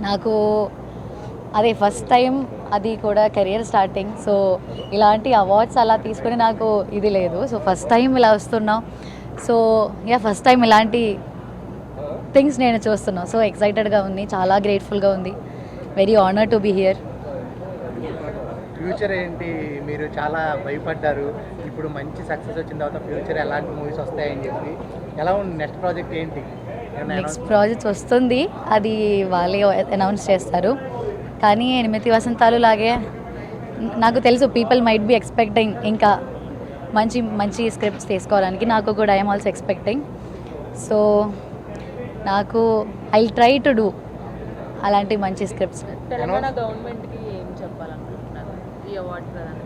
నాకు అదే first time, అది కూడా కెరియర్ స్టార్టింగ్. సో ఇలాంటి అవార్డ్స్ అలా తీసుకొని నాకు ఇది లేదు. సో ఫస్ట్ టైం ఇలా వస్తున్నాం. సో ఫస్ట్ టైం ఇలాంటి థింగ్స్ నేను చూస్తున్నాను. సో ఎక్సైటెడ్గా ఉంది, చాలా గ్రేట్ఫుల్గా ఉంది. Very honour to be here. Future ఏంటి? మీరు చాలా భయపడ్డారు, ఇప్పుడు మంచి సక్సెస్ వచ్చిన తర్వాత ఫ్యూచర్ ఎలాంటి మూవీస్ వస్తాయని చెప్పి ఎలా ఉంది? నెక్స్ట్ ప్రాజెక్ట్ ఏంటి? నెక్స్ట్ ప్రాజెక్ట్ వస్తుంది, అది వాళ్ళే అనౌన్స్ చేస్తారు. కానీ 8 వసంతాలు లాగే నాకు తెలుసు పీపుల్ మైట్ బి ఎక్స్పెక్టింగ్ ఇంకా మంచి మంచి స్క్రిప్ట్స్ తీసుకోవడానికి. నాకు కూడా ఐఎమ్ ఆల్సో ఎక్స్పెక్టింగ్. సో నాకు ఐ ట్రై టు డూ అలాంటి మంచి స్క్రిప్ట్స్. తెలంగాణ గవర్నమెంట్కి ఏం చెప్పాలనుకుంటున్నారు ఈ అవార్డు ప్రదానం?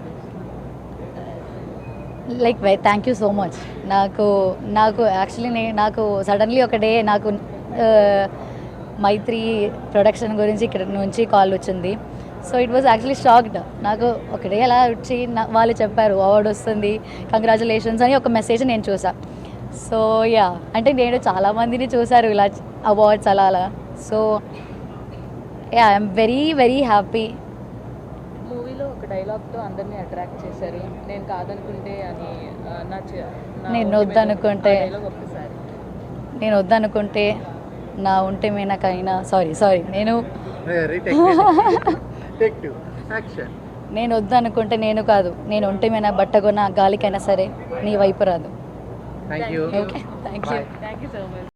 Like thank you so much. నాకు యాక్చువల్లీ నాకు సడన్లీ ఒక డే నాకు మైత్రి ప్రొడక్షన్ గురించి ఇక్కడ నుంచి కాల్ వచ్చింది. So it was actually shocked. నాకు ఒక డే అలా వచ్చి వాళ్ళు చెప్పారు అవార్డు వస్తుంది, కంగ్రాచులేషన్స్ అని ఒక మెసేజ్ నేను చూసా. సో అంటే నేను చాలామందిని చూశారు ఇలా అవార్డ్స్ అలా. So I'm very very happy. మూవీలో ఒక డైలాగ్తో అందరినీ అట్రాక్ట్ చేశారు, నేను కాదనుకుంటే అని. నేను వద్దనుకుంటే ఒక్కసారి నేను వద్దనుకుంటే నా ఉంటే మీనకైనా సారీ నేను నేను వద్దనుకుంటే నేను కాదు, నేను ఉంటే మీద బట్టగొన్న గాలికైనా సరే నీ వైపు రాదు. Thank you. Okay, thank you. Thank you so much.